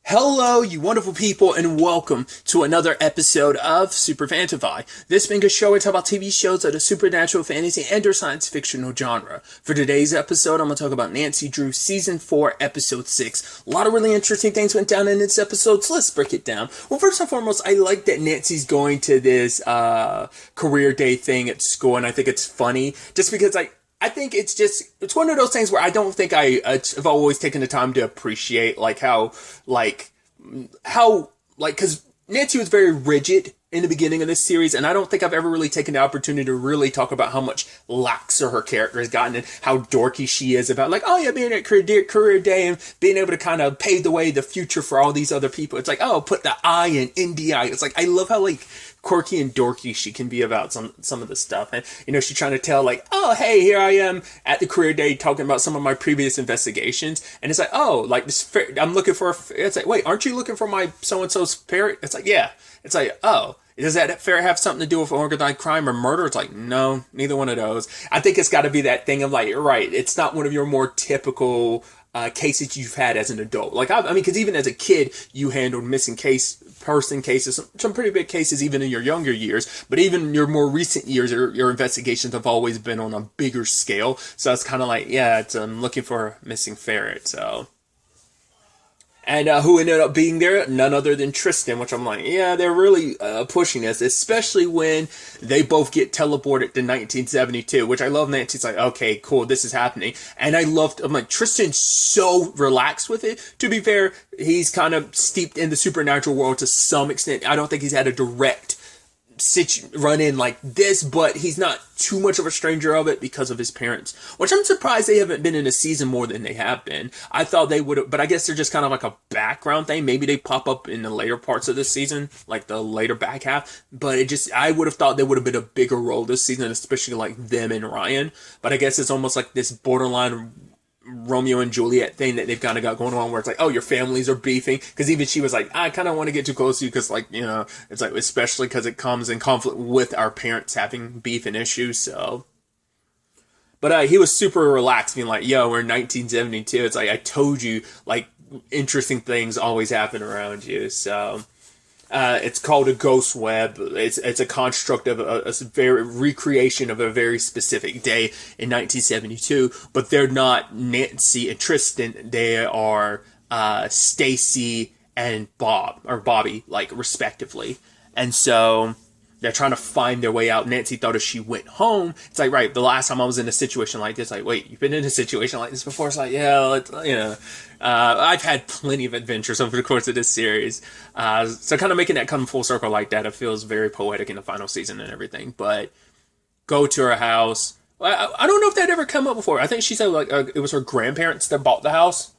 Hello, you wonderful people, and welcome to another episode of Super-Fanta-Fi. This being a show where I talk about TV shows of the supernatural, fantasy, and or science fictional genre. For today's episode, I'm going to talk about Nancy Drew Season 4, Episode 6. A lot of really interesting things went down in this episode, so let's break it down. Well, first and foremost, I like that Nancy's going to this career day thing at school, and I think it's funny, just because I think it's one of those things where I don't think I've always taken the time to appreciate, because Nancy was very rigid in the beginning of this series, and I don't think I've ever really taken the opportunity to really talk about how much laxer her character has gotten and how dorky she is about, being at career day and being able to kind of pave the way, the future for all these other people. It's put the I in NDI. It's I love how, quirky and dorky she can be about some of the stuff. And, she's trying to tell, oh, hey, here I am at the career day talking about some of my previous investigations. And it's I'm looking for it's wait, aren't you looking for my so-and-so's ferret? It's yeah. It's oh, does that ferret have something to do with organized crime or murder? It's no, neither one of those. I think it's got to be that thing of right, it's not one of your more typical cases you've had as an adult. Because even as a kid, you handled missing person cases, some pretty big cases even in your younger years, but even in your more recent years, your investigations have always been on a bigger scale. So it's kind of I'm looking for a missing ferret, so. And who ended up being there? None other than Tristan, which I'm they're really pushing this, especially when they both get teleported to 1972, which I love. Nancy's okay, cool, this is happening. And I'm Tristan's so relaxed with it. To be fair, he's kind of steeped in the supernatural world to some extent. I don't think he's had a direct run in like this, but he's not too much of a stranger of it because of his parents, which I'm surprised they haven't been in a season more than they have been. I thought they would have, but I guess they're just kind of a background thing. Maybe they pop up in the later parts of this season, the later back half, but I would have thought they would have been a bigger role this season, especially them and Ryan. But I guess it's almost this borderline Romeo and Juliet thing that they've kind of got going on, where it's oh, your families are beefing, because even she was I kind of want to get too close to you because it's especially because it comes in conflict with our parents having beef and issues. So, but he was super relaxed, being yo, we're in 1972. It's I told you, interesting things always happen around you. So it's called a ghost web. It's a construct of a very recreation of a very specific day in 1972. But they're not Nancy and Tristan. They are Stacy and Bobby, respectively. And so they're trying to find their way out. Nancy thought if she went home, it's right, the last time I was in a situation like this, wait, you've been in a situation like this before? It's yeah, I've had plenty of adventures over the course of this series. So kind of making that come full circle like that, it feels very poetic in the final season and everything. But go to her house. I don't know if that ever come up before. I think she said it was her grandparents that bought the house.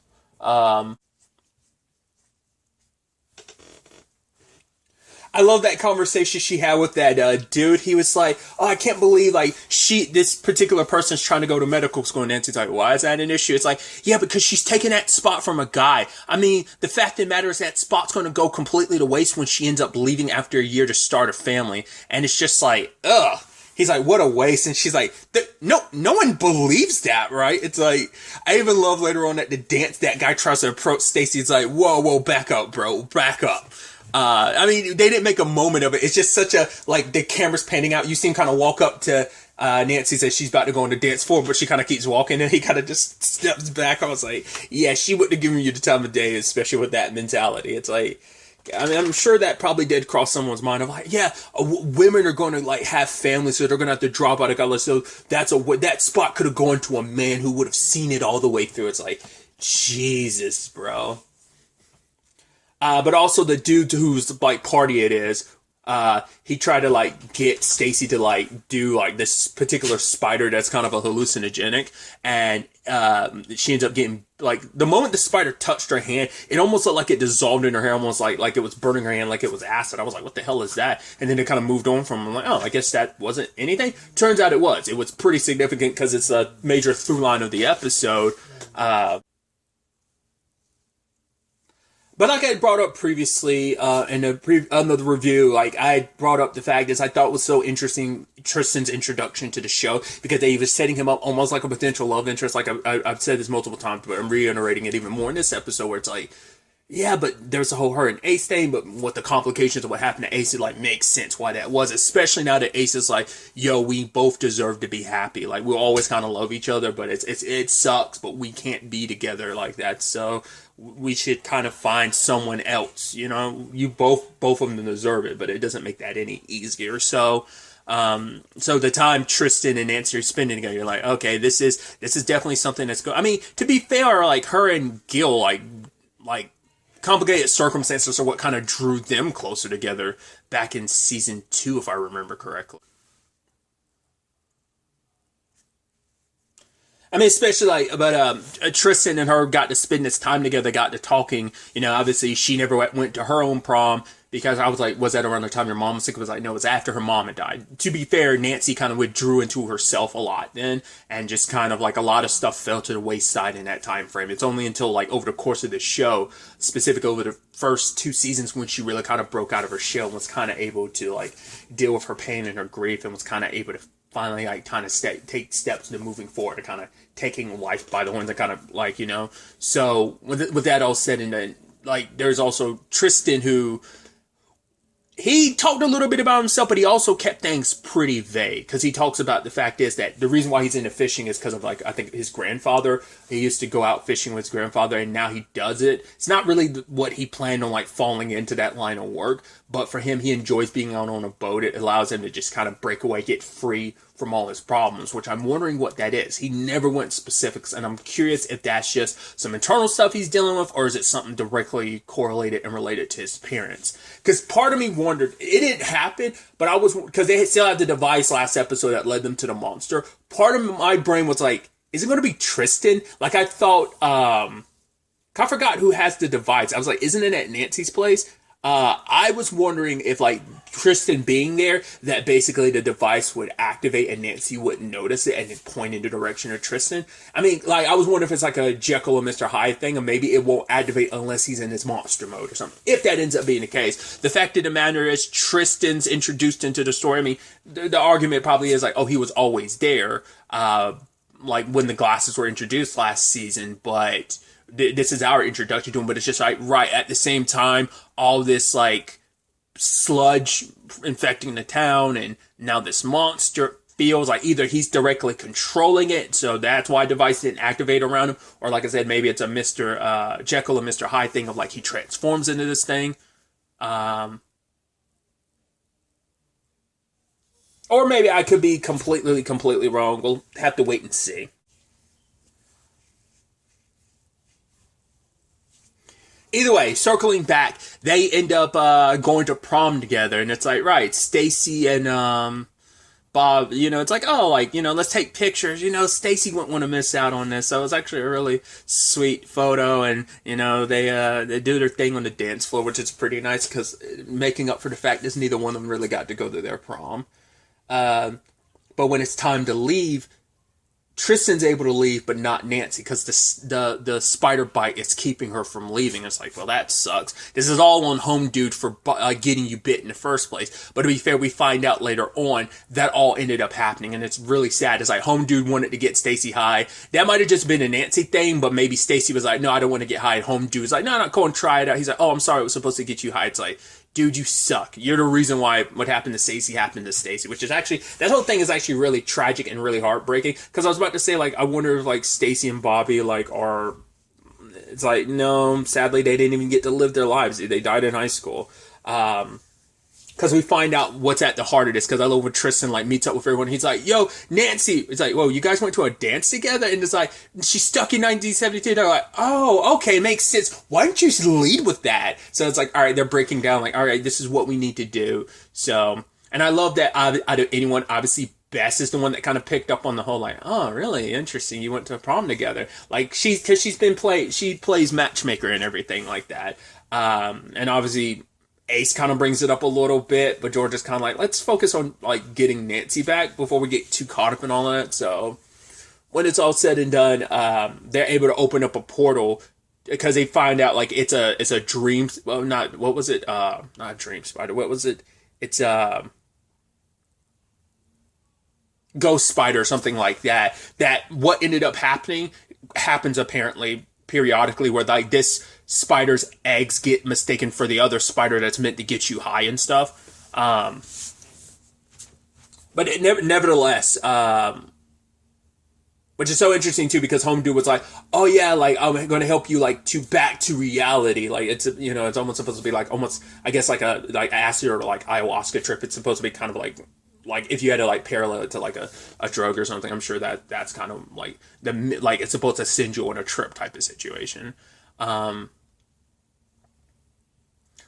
I love that conversation she had with that dude. He was oh, I can't believe this particular person's trying to go to medical school. And Nancy's why is that an issue? It's yeah, because she's taking that spot from a guy. I mean, the fact of the matter is that spot's going to go completely to waste when she ends up leaving after a year to start a family. And it's just ugh. He's what a waste. And she's no one believes that, right? It's I even love later on at the dance, that guy tries to approach Stacy. It's whoa, back up, bro, back up. They didn't make a moment of it. It's just such a, the camera's panning out. You see him kind of walk up to Nancy, says she's about to go on the dance floor, but she kind of keeps walking, and he kind of just steps back. I was yeah, she wouldn't have given you the time of day, especially with that mentality. It's I'm sure that probably did cross someone's mind of yeah, women are going to have families, so they're going to have to drop out of college. So that spot could have gone to a man who would have seen it all the way through. It's Jesus, bro. But also the dude whose party it is, he tried to get Stacy to do this particular spider that's kind of a hallucinogenic, and she ends up getting the moment the spider touched her hand, it almost looked like it dissolved in her hair, almost like it was burning her hand, like it was acid. I was what the hell is that? And then it kind of moved on from oh, I guess that wasn't anything. Turns out it was pretty significant because it's a major through line of the episode. But I brought up previously in another review, I brought up the fact is I thought was so interesting Tristan's introduction to the show, because they was setting him up almost like a potential love interest. I've said this multiple times, but I'm reiterating it even more in this episode, where it's yeah, but there's a whole her and Ace thing, but what the complications of what happened to Ace, it like makes sense why that was, especially now that Ace is like, yo, we both deserve to be happy. Like we always kind of love each other, but it sucks, but we can't be together like that. So we should kind of find someone else. You know, you both of them deserve it, but it doesn't make that any easier. So the time Tristan and Nancy are spending together, you're like, okay, this is definitely something that's good. I mean, to be fair, like her and Gil, like complicated circumstances are what kind of drew them closer together back in season 2, if I remember correctly. I mean, especially like about Tristan and her got to spend this time together, got to talking. You know, obviously she never went to her own prom because I was like, was that around the time your mom was sick? It was like, no, it was after her mom had died. To be fair, Nancy kind of withdrew into herself a lot then, and just kind of like a lot of stuff fell to the wayside in that time frame. It's only until like over the course of the show, specifically over the first 2 seasons, when she really kind of broke out of her shell and was kind of able to like deal with her pain and her grief, and was kind of able to finally like kind of take steps to moving forward, to kind of taking life by the horns, and kind of like, you know. So with that all said and done, like there's also Tristan, who he talked a little bit about himself, but he also kept things pretty vague, because he talks about the fact is that the reason why he's into fishing is because of, like, I think his grandfather. He used to go out fishing with his grandfather, and now he does it. It's not really what he planned on, like, falling into that line of work, but for him, he enjoys being out on a boat. It allows him to just kind of break away, get free from all his problems, which I'm wondering what that is. He never went specifics, and I'm curious if that's just some internal stuff he's dealing with, or is it something directly correlated and related to his parents? Because part of me wondered, it didn't happen, but I was, because they still had the device last episode that led them to the monster. Part of my brain was like, is it going to be Tristan? Like, I thought, I forgot who has the device. I was like, isn't it at Nancy's place? I was wondering if, like, Tristan being there, that basically the device would activate and Nancy wouldn't notice it and then point in the direction of Tristan. I mean, like, I was wondering if it's like a Jekyll and Mr. Hyde thing, or maybe it won't activate unless he's in his monster mode or something. If that ends up being the case, the fact of the matter is Tristan's introduced into the story. I mean, the argument probably is like, oh, he was always there, like when the glasses were introduced last season, but this is our introduction to him. But it's just like, right at the same time, all this like sludge infecting the town, and now this monster feels like either he's directly controlling it, so that's why device didn't activate around him, or like I said, maybe it's a Mr. Jekyll and Mr. Hyde thing of like he transforms into this thing. Or maybe I could be completely wrong. We'll have to wait and see. Either way, circling back, they end up going to prom together, and it's like, right, Stacy and Bob, you know, it's like, oh, like, you know, let's take pictures. You know, Stacy wouldn't want to miss out on this. So it was actually a really sweet photo, and, you know, they do their thing on the dance floor, which is pretty nice, because making up for the fact that neither one of them really got to go to their prom. But when it's time to leave, Tristan's able to leave, but not Nancy, because the spider bite is keeping her from leaving. It's like, well, that sucks. This is all on Home Dude for getting you bit in the first place. But to be fair, we find out later on that all ended up happening, and it's really sad. It's like Home Dude wanted to get Stacy high. That might have just been a Nancy thing, but maybe Stacy was like, no, I don't want to get high. And Home Dude was like, no, go and try it out. He's like, oh, I'm sorry, it was supposed to get you high. It's like, dude, you suck. You're the reason why what happened to Stacy happened to Stacy, which is actually, that whole thing is actually really tragic and really heartbreaking, because I was about to say, like, I wonder if, like, Stacy and Bobby, like, are, it's like, no, sadly, they didn't even get to live their lives. They died in high school. Because we find out what's at the heart of this, because I love when Tristan, like, meets up with everyone. He's like, yo, Nancy. It's like, whoa, you guys went to a dance together? And it's like, she's stuck in 1972. They're like, oh, okay, makes sense. Why don't you lead with that? So it's like, all right, they're breaking down, like, all right, this is what we need to do. So, and I love that out of anyone, obviously, Bess is the one that kind of picked up on the whole, like, oh, really interesting. You went to prom together. Like, because she plays matchmaker and everything like that. And obviously, Ace kind of brings it up a little bit, but George is kind of like, let's focus on, like, getting Nancy back before we get too caught up in all that. So when it's all said and done, they're able to open up a portal, because they find out, like, it's a dream. Well, not, what was it? Not a dream spider. What was it? It's ghost spider or something like that. That what ended up happening happens apparently periodically, where, like, this spider's eggs get mistaken for the other spider that's meant to get you high and stuff. But nevertheless, which is so interesting too, because Home Dude was like, "Oh yeah, like I'm going to help you like to back to reality." Like it's it's almost supposed to be like almost I guess like a like acid or like ayahuasca trip. It's supposed to be kind of like if you had to like parallel it to like a drug or something. I'm sure that's kind of like it's supposed to send you on a trip type of situation.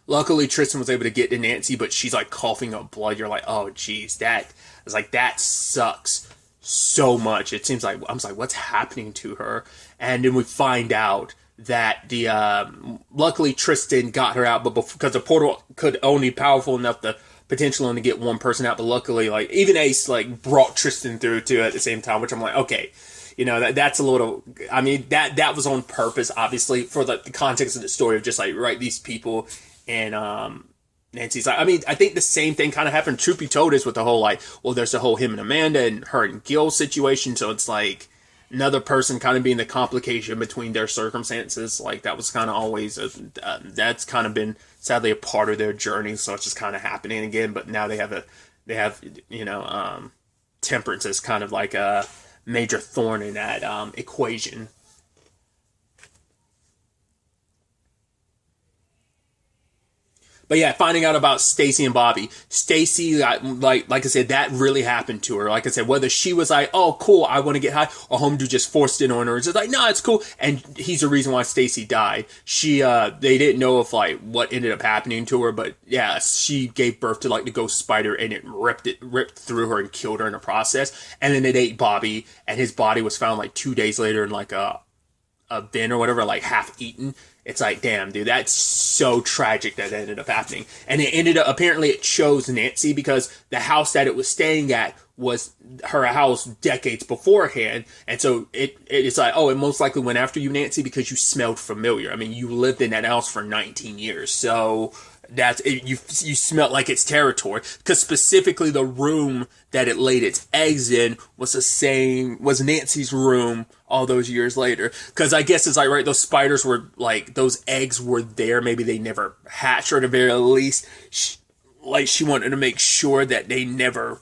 Luckily, Tristan was able to get to Nancy, but she's like coughing up blood. You're like, oh, geez, that sucks so much. It seems like, I was like, what's happening to her? And then we find out that luckily Tristan got her out, but because the portal could only powerful enough to potentially only get one person out, but luckily, like, even Ace, like, brought Tristan through too at the same time, which I'm like, okay. That's a little, I mean, that was on purpose, obviously, for the context of the story of just like, right, these people. And Nancy's like, I mean, I think the same thing kind of happened, truth be told, is with the whole, like, well, there's the whole him and Amanda and her and Gil situation. So it's like another person kind of being the complication between their circumstances. Like, that was kind of always, that's kind of been sadly a part of their journey. So it's just kind of happening again. But now they have temperance as kind of like a major thorn in that equation. But yeah, finding out about Stacy and Bobby. Stacy, like I said, that really happened to her. Like I said, whether she was like, oh, cool, I want to get high, or Home Dude just forced it on her. It's just like, no, it's cool. And he's the reason why Stacy died. They didn't know if like what ended up happening to her, but yeah, she gave birth to like the ghost spider and it ripped through her and killed her in the process. And then it ate Bobby, and his body was found like 2 days later in like a bin or whatever, like half eaten. It's like, damn, dude, that's so tragic that ended up happening. And it ended up, apparently it chose Nancy because the house that it was staying at was her house decades beforehand. And so it's like, oh, it most likely went after you, Nancy, because you smelled familiar. I mean, you lived in that house for 19 years. So that's it, you smelled like its territory, because specifically the room that it laid its eggs in was Nancy's room all those years later. Because I guess it's like, right, those spiders were like, those eggs were there, maybe they never hatched, or at the very least she wanted to make sure that they never,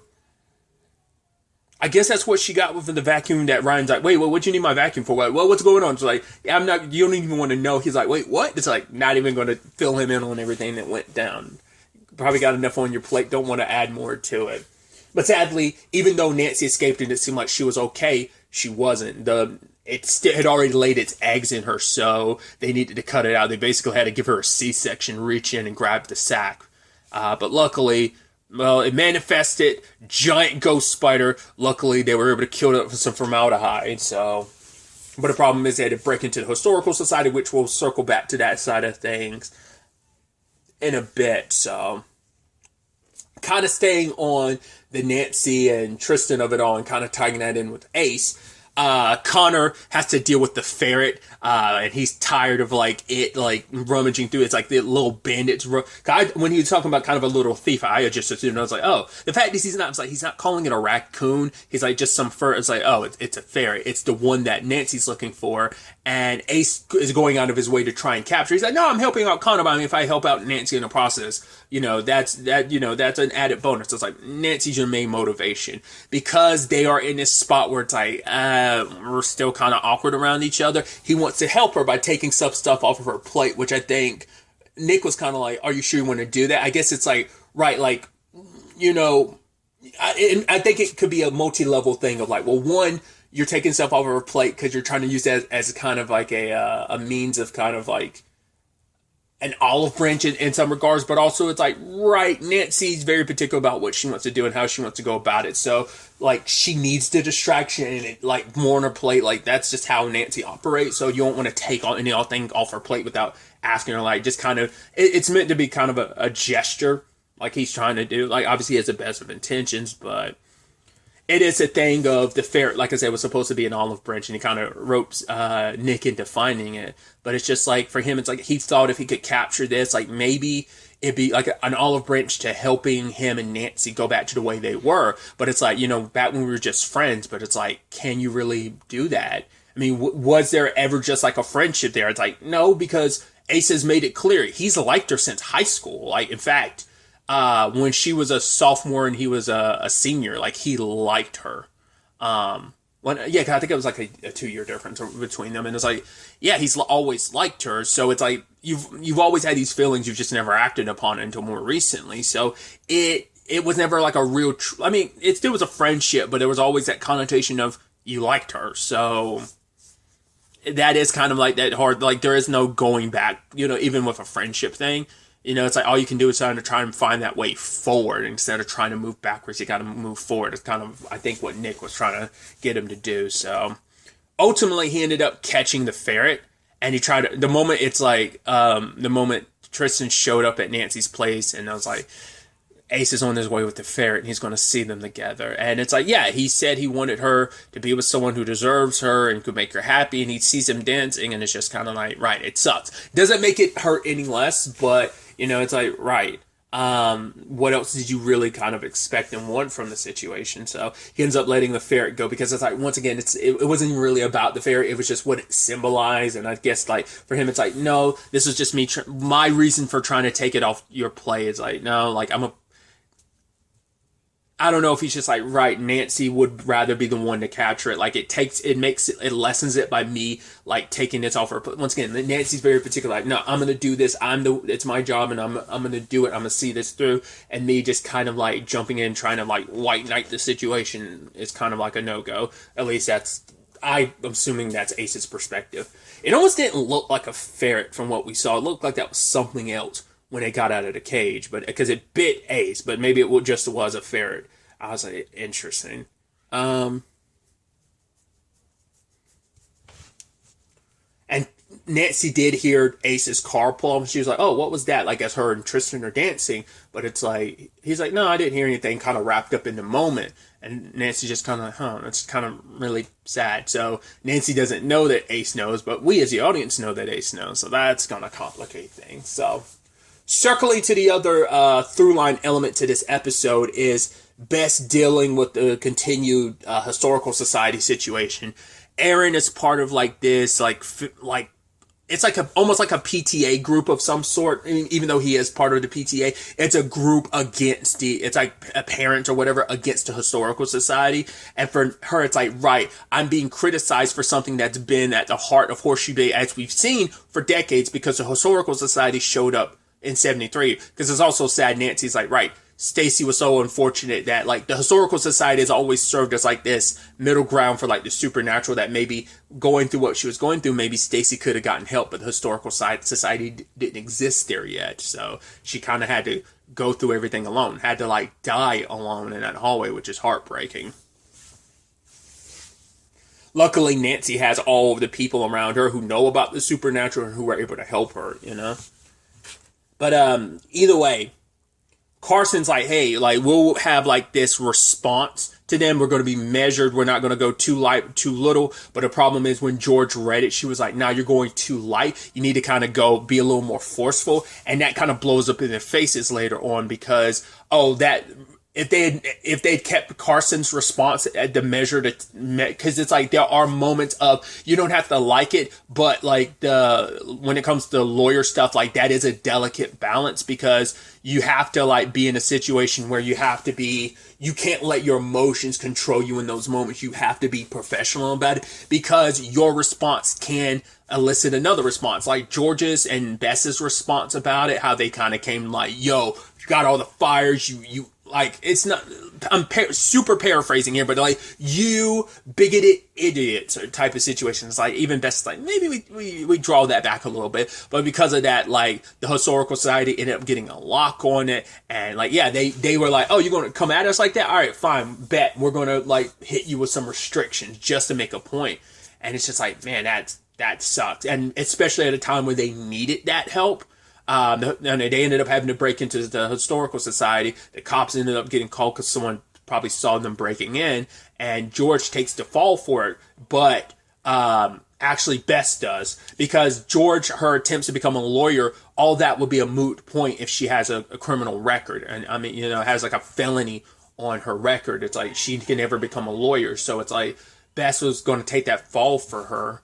I guess that's what she got with the vacuum. That Ryan's like, wait, what you need my vacuum for? Well, what's going on? She's like, yeah, you don't even want to know. He's like, wait, what? It's like, not even going to fill him in on everything that went down. Probably got enough on your plate. Don't want to add more to it. But sadly, even though Nancy escaped and it seemed like she was okay, she wasn't. It had already laid its eggs in her, so they needed to cut it out. They basically had to give her a C-section, reach in and grab the sack. But luckily, well, it manifested, giant ghost spider. Luckily, they were able to kill it with some formaldehyde. So, but the problem is they had to break into the Historical Society, which we'll circle back to that side of things in a bit. So, kind of staying on the Nancy and Tristan of it all and kind of tying that in with Ace. Connor has to deal with the ferret, and he's tired of like it like rummaging through. It's like the little bandits. When he was talking about kind of a little thief, I just assumed, I was like, oh, the fact is he's not calling it a raccoon. He's like just some fur. It's like, oh, it's a ferret. It's the one that Nancy's looking for, and Ace is going out of his way to try and capture. He's like, no, I'm helping out Connor, but I mean, if I help out Nancy in the process, that's an added bonus. It's like Nancy's your main motivation, because they are in this spot where it's like, we're still kind of awkward around each other. He wants to help her by taking some stuff off of her plate, which I think Nick was kind of like, are you sure you want to do that? I guess it's like, right, like, I think it could be a multi-level thing of like, well, one, you're taking stuff off of her plate because you're trying to use that as kind of like a means of kind of like an olive branch in some regards, but also it's like, right, Nancy's very particular about what she wants to do and how she wants to go about it. So, like, she needs the distraction and it, like, more on her plate. Like, that's just how Nancy operates. So you don't want to take anything off her plate without asking her, like, just kind of, it's meant to be kind of a gesture, like he's trying to do. Like, obviously he has the best of intentions, but it is a thing of the ferret, like I said, was supposed to be an olive branch, and he kind of ropes Nick into finding it. But it's just like, for him, it's like he thought if he could capture this, like maybe it'd be like an olive branch to helping him and Nancy go back to the way they were. But it's like, back when we were just friends, but it's like, can you really do that? I mean, was there ever just like a friendship there? It's like, no, because Ace has made it clear he's liked her since high school. Like, in fact, when she was a sophomore and he was a senior, like, he liked her. Yeah, I think it was like a 2-year difference between them, and it's like, yeah, he's always liked her. So it's like you've always had these feelings, you've just never acted upon it until more recently. So it was never like a real. I mean, it still was a friendship, but there was always that connotation of you liked her. So that is kind of like that hard. Like, there is no going back. Even with a friendship thing. It's like all you can do is try and find that way forward instead of trying to move backwards. You got to move forward. It's kind of, I think, what Nick was trying to get him to do. So ultimately, he ended up catching the ferret, and he tried to, the moment Tristan showed up at Nancy's place, and I was like, Ace is on his way with the ferret, and he's going to see them together. And it's like, yeah, he said he wanted her to be with someone who deserves her and could make her happy, and he sees him dancing, and it's just kind of like, right, it sucks. Doesn't make it hurt any less, but it's like, right. What else did you really kind of expect and want from the situation? So he ends up letting the ferret go because it's like, once again, it wasn't really about the ferret. It was just what it symbolized. And I guess like for him, it's like, no, this is just me. My reason for trying to take it off your play is like, no, like I don't know if he's just like, right, Nancy would rather be the one to capture it. Like, it lessens it by me, like, taking this off her. But once again, Nancy's very particular. Like, no, I'm going to do this. It's my job, and I'm going to do it. I'm going to see this through. And me just kind of, like, jumping in, trying to, like, white knight the situation is kind of like a no-go. At least I'm assuming that's Ace's perspective. It almost didn't look like a ferret from what we saw. It looked like that was something else when it got out of the cage, but because it bit Ace, but maybe it just was a ferret. I was like, interesting. And Nancy did hear Ace's car pull up, and she was like, oh, what was that? Like, as her and Tristan are dancing. But it's like, he's like, no, I didn't hear anything, kind of wrapped up in the moment. And Nancy just kind of like, it's kind of really sad. So Nancy doesn't know that Ace knows, but we as the audience know that Ace knows. So that's going to complicate things. So circling to the other through line element to this episode is Bess dealing with the continued historical society situation. Aaron is part of like this, like it's like almost like a PTA group of some sort. I mean, even though he is part of the PTA, it's a group against it's like a parent or whatever against the historical society. And for her, it's like, right, I'm being criticized for something that's been at the heart of Horseshoe Bay, as we've seen for decades, because the historical society showed up in 73. Because it's also sad, Nancy's like, right, Stacy was so unfortunate that like the historical society has always served as like this middle ground for like the supernatural, that maybe going through what she was going through, maybe Stacy could have gotten help, but the historical society didn't exist there yet. So she kind of had to go through everything alone, had to like die alone in that hallway, which is heartbreaking. Luckily, Nancy has all of the people around her who know about the supernatural and who are able to help her, But either way, Carson's like, hey, like, we'll have like this response to them. We're going to be measured. We're not going to go too light, too little. But the problem is when George read it, she was like, now you're going too light. You need to kind of be a little more forceful. And that kind of blows up in their faces later on because, if they'd kept Carson's response at the measure because it's like there are moments of you don't have to like it, but like when it comes to lawyer stuff, like that is a delicate balance because you have to like be in a situation where you can't let your emotions control you in those moments. You have to be professional about it because your response can elicit another response, like George's and Bess's response about it, how they kind of came like, yo, you got all the fires, you like, it's not, I'm super paraphrasing here, but like, you bigoted idiots type of situation. It's like, even Best like, maybe we draw that back a little bit. But because of that, like, the historical society ended up getting a lock on it. And like, yeah, they were like, oh, you're going to come at us like that? All right, fine, bet. We're going to like hit you with some restrictions just to make a point. And it's just like, man, that sucks. And especially at a time where they needed that help. And they ended up having to break into the historical society. The cops ended up getting called because someone probably saw them breaking in, and George takes the fall for it. But actually, Bess does, because George, her attempts to become a lawyer, all that would be a moot point if she has a criminal record, and I mean, has like a felony on her record. It's like she can never become a lawyer. So it's like Bess was going to take that fall for her.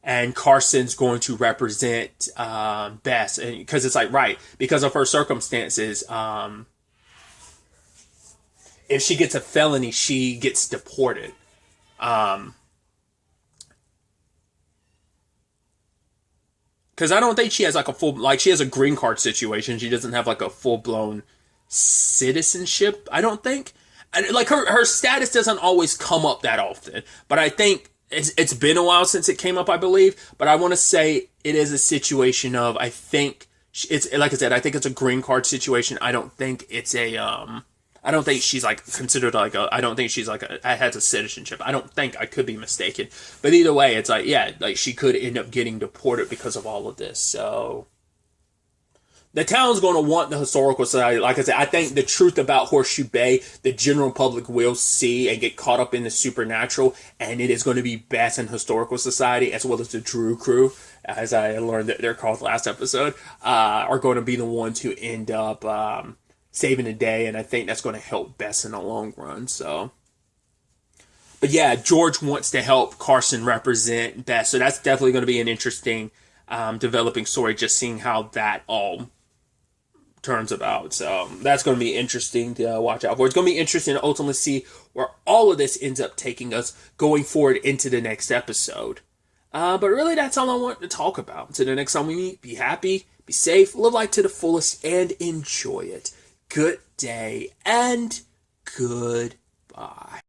and Carson's going to represent Bess, and because it's like, right, because of her circumstances, if she gets a felony, she gets deported. Because I don't think she has like a full, like she has a green card situation. She doesn't have like a full blown citizenship. I don't think. And like her status doesn't always come up that often. But I think it's been a while since it came up, I believe. But I want to say it is a situation of, I think it's, like I said, I think it's a green card situation. I don't think it's a I don't think she's like considered like a, I don't think she's like has a citizenship. I don't think, I could be mistaken. But either way, it's like, yeah, like she could end up getting deported because of all of this. So the town's going to want the historical society. Like I said, I think the truth about Horseshoe Bay, the general public will see and get caught up in the supernatural. And it is going to be Bess and Historical Society, as well as the Drew Crew, as I learned that they're called last episode, are going to be the ones who end up saving the day, and I think that's going to help Bess in the long run. So, but yeah, George wants to help Carson represent Bess, so that's definitely going to be an interesting developing story, just seeing how that all turns about. So that's going to be interesting to watch out for. It's going to be interesting to ultimately see where all of this ends up taking us going forward into the next episode. But really, that's all I want to talk about. Until the next time we meet, be happy, be safe, live life to the fullest, and enjoy it. Good day and goodbye.